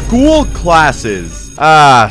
School classes.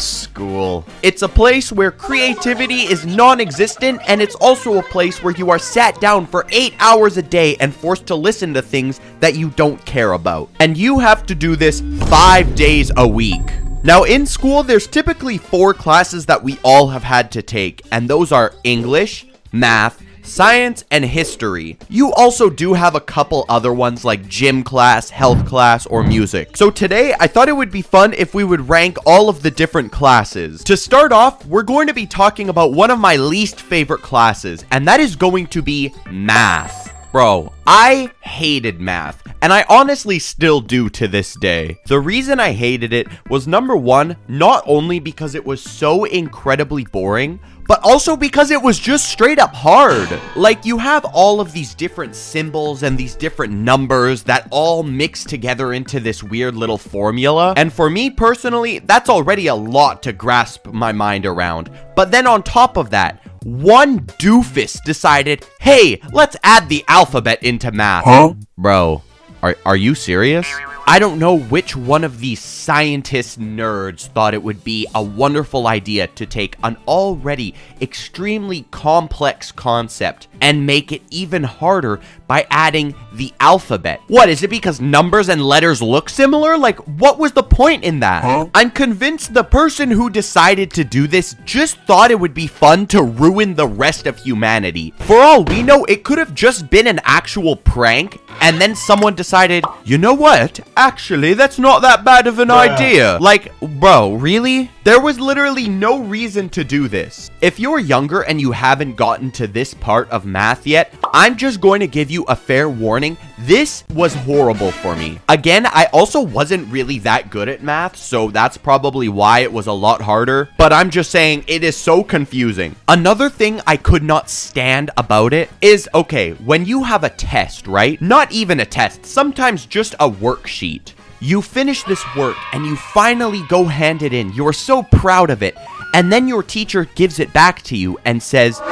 School. It's a place where creativity is non-existent, and it's also a place where you are sat down for 8 hours a day and forced to listen to things that you don't care about. And you have to do this 5 days a week. Now, in school, there's typically 4 classes that we all have had to take, and those are English, math, science, and history. You also do have a couple other ones like gym class, health class, or music. So today, I thought it would be fun if we would rank all of the different classes. To start off, we're going to be talking about one of my least favorite classes, and that is going to be math. Bro, I hated math, and I honestly still do to this day. The reason I hated it was, number one, not only because it was so incredibly boring, but also because it was just straight up hard. Like, you have all of these different symbols and these different numbers that all mix together into this weird little formula. And for me personally, that's already a lot to grasp my mind around. But then on top of that, one doofus decided, hey, let's add the alphabet into math. Huh? Bro, are you serious? I don't know which one of these scientist nerds thought it would be a wonderful idea to take an already extremely complex concept and make it even harder by adding the alphabet. What, is it because numbers and letters look similar? Like, what was the point in that? Huh? I'm convinced the person who decided to do this just thought it would be fun to ruin the rest of humanity. For all we know, it could have just been an actual prank, and then someone decided, you know what? Actually, that's not that bad of an idea. Like, bro, really? There was literally no reason to do this. If you're younger and you haven't gotten to this part of math yet, I'm just going to give you a fair warning. This was horrible for me. Again, I also wasn't really that good at math, so that's probably why it was a lot harder. But I'm just saying, it is so confusing. Another thing I could not stand about it is, okay, when you have a test, right? Not even a test, sometimes just a worksheet. You finish this work and you finally go hand it in. You're so proud of it. And then your teacher gives it back to you and says,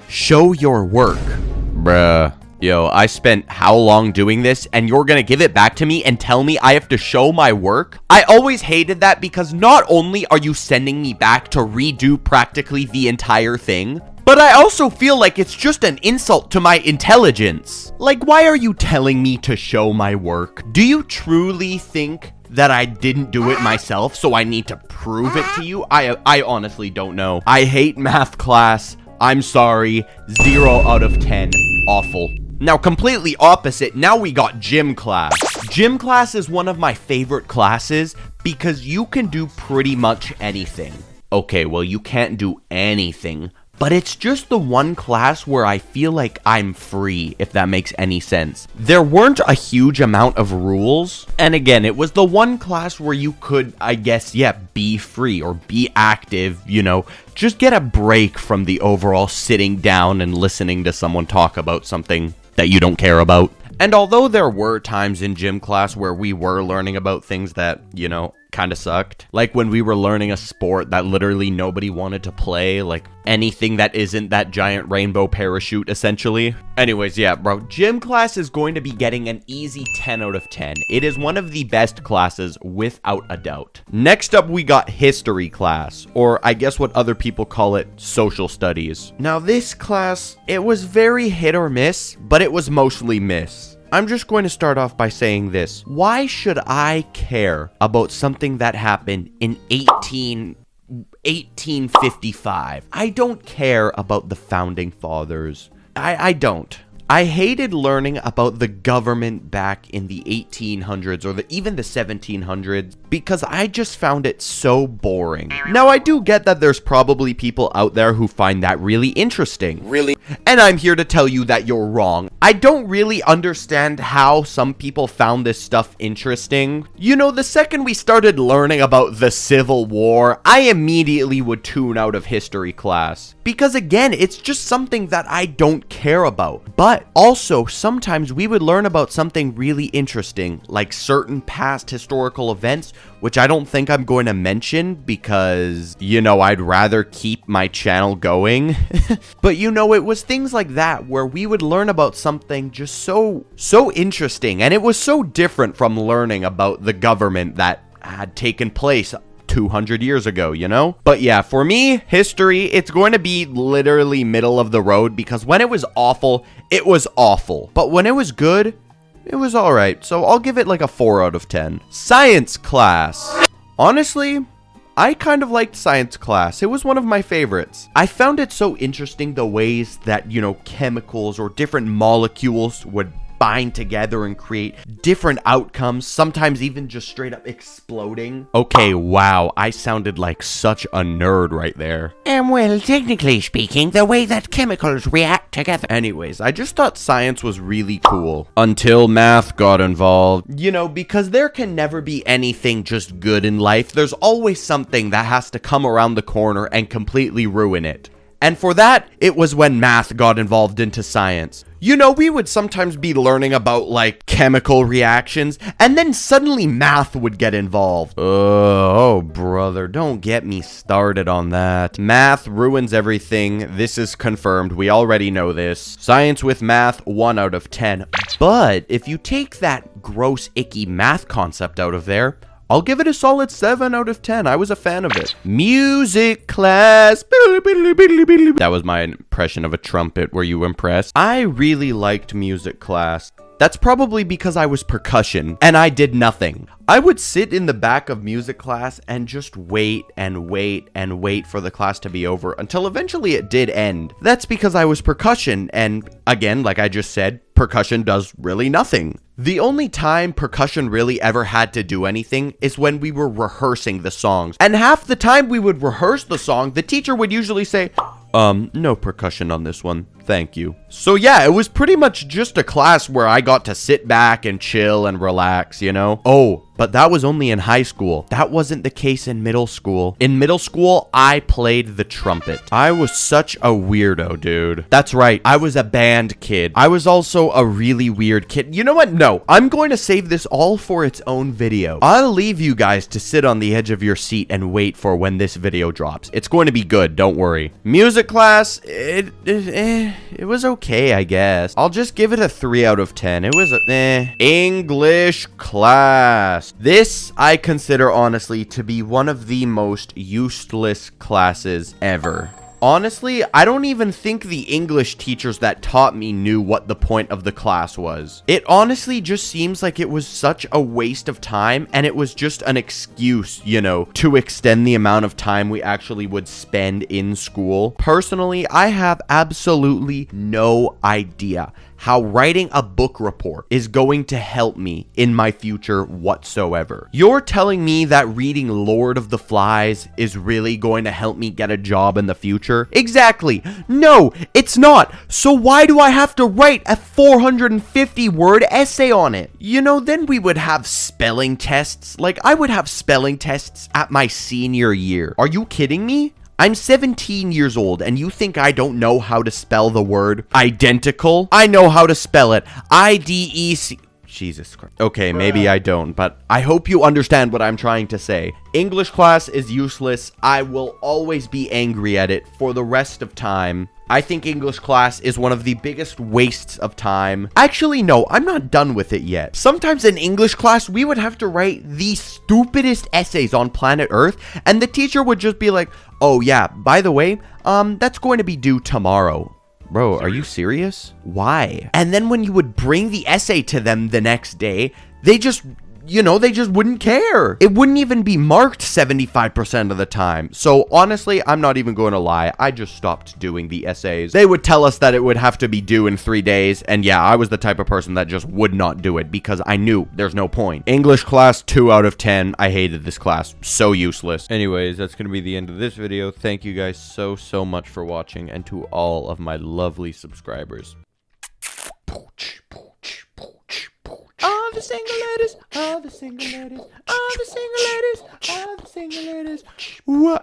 show your work. Bruh. Yo, I spent how long doing this, and you're gonna give it back to me and tell me I have to show my work? I always hated that because not only are you sending me back to redo practically the entire thing, but I also feel like it's just an insult to my intelligence. Like, why are you telling me to show my work? Do you truly think that I didn't do it myself, so I need to prove it to you? I honestly don't know. I hate math class. I'm sorry. 0 out of 10. Awful. Now, completely opposite, now we got gym class. Gym class is one of my favorite classes because you can do pretty much anything. Okay, well, you can't do anything, but it's just the one class where I feel like I'm free, if that makes any sense. There weren't a huge amount of rules, and again, it was the one class where you could, I guess, yeah, be free or be active, you know, just get a break from the overall sitting down and listening to someone talk about something that you don't care about. And although there were times in gym class where we were learning about things that, you know, kind of sucked, like when we were learning a sport that literally nobody wanted to play, like anything that isn't that giant rainbow parachute, essentially. Anyways, yeah, bro, gym class is going to be getting an easy 10 out of 10. It is one of the best classes, without a doubt. Next up, we got history class, or I guess what other people call it, social studies. Now, this class, it was very hit or miss, but it was mostly miss. I'm just going to start off by saying this. Why should I care about something that happened in 1855? I don't care about the founding fathers. I don't. I hated learning about the government back in the 1800s or even the 1700s because I just found it so boring. Now, I do get that there's probably people out there who find that really interesting. Really? And I'm here to tell you that you're wrong. I don't really understand how some people found this stuff interesting. You know, the second we started learning about the Civil War, I immediately would tune out of history class. Because again, it's just something that I don't care about. But also, sometimes we would learn about something really interesting, like certain past historical events, which I don't think I'm going to mention because, you know, I'd rather keep my channel going. But, you know, it was things like that where we would learn about something just so interesting. And it was so different from learning about the government that had taken place 200 years ago, you know? But yeah, for me, history, it's going to be literally middle of the road because when it was awful, it was awful. But when it was good, it was alright. So I'll give it like a 4 out of 10. Science class. Honestly, I kind of liked science class. It was one of my favorites. I found it so interesting the ways that, you know, chemicals or different molecules would bind together and create different outcomes, sometimes even just straight up exploding. Okay, wow, I sounded like such a nerd right there. Well, technically speaking, the way that chemicals react together. Anyways, I just thought science was really cool. Until math got involved. You know, because there can never be anything just good in life. There's always something that has to come around the corner and completely ruin it. And for that, it was when math got involved into science. You know, we would sometimes be learning about, like, chemical reactions, and then suddenly math would get involved. Oh, brother, don't get me started on that. Math ruins everything. This is confirmed. We already know this. Science with math, 1 out of 10. But if you take that gross, icky math concept out of there, I'll give it a solid 7 out of 10. I was a fan of it. Music class. That was my impression of a trumpet. Were you impressed? I really liked music class. That's probably because I was percussion and I did nothing. I would sit in the back of music class and just wait and wait and wait for the class to be over until eventually it did end. That's because I was percussion, and again, like I just said, percussion does really nothing. The only time percussion really ever had to do anything is when we were rehearsing the songs. And half the time we would rehearse the song, the teacher would usually say, no percussion on this one. Thank you. So yeah, it was pretty much just a class where I got to sit back and chill and relax, you know? Oh, but that was only in high school. That wasn't the case in middle school. In middle school, I played the trumpet. I was such a weirdo, dude. That's right, I was a band kid. I was also a really weird kid. You know what? No, I'm going to save this all for its own video. I'll leave you guys to sit on the edge of your seat and wait for when this video drops. It's going to be good, don't worry. Music class, it was okay, I guess. I'll just give it a 3 out of 10. It was English class. This I consider honestly to be one of the most useless classes ever. Honestly, I don't even think the English teachers that taught me knew what the point of the class was. It honestly just seems like it was such a waste of time, and it was just an excuse, you know, to extend the amount of time we actually would spend in school. Personally, I have absolutely no idea how writing a book report is going to help me in my future whatsoever. You're telling me that reading Lord of the Flies is really going to help me get a job in the future? Exactly. No, it's not. So why do I have to write a 450-word essay on it? You know, then we would have spelling tests. Like, I would have spelling tests at my senior year. Are you kidding me? I'm 17 years old, and you think I don't know how to spell the word identical? I know how to spell it. I-D-E-C... Jesus Christ. Okay, maybe I don't, but I hope you understand what I'm trying to say. English class is useless. I will always be angry at it for the rest of time. I think English class is one of the biggest wastes of time. Actually, no, I'm not done with it yet. Sometimes in English class, we would have to write the stupidest essays on planet Earth, and the teacher would just be like, oh yeah, by the way, that's going to be due tomorrow. Bro, are you serious? Why? And then when you would bring the essay to them the next day, they just... you know, they just wouldn't care. It wouldn't even be marked 75% of the time. So honestly, I'm not even going to lie. I just stopped doing the essays. They would tell us that it would have to be due in 3 days. And yeah, I was the type of person that just would not do it because I knew there's no point. English class, 2 out of 10. I hated this class. So useless. Anyways, that's going to be the end of this video. Thank you guys so much for watching, and to all of my lovely subscribers. All the single ladies, all the single ladies, all the single ladies, all the single ladies. Whoa,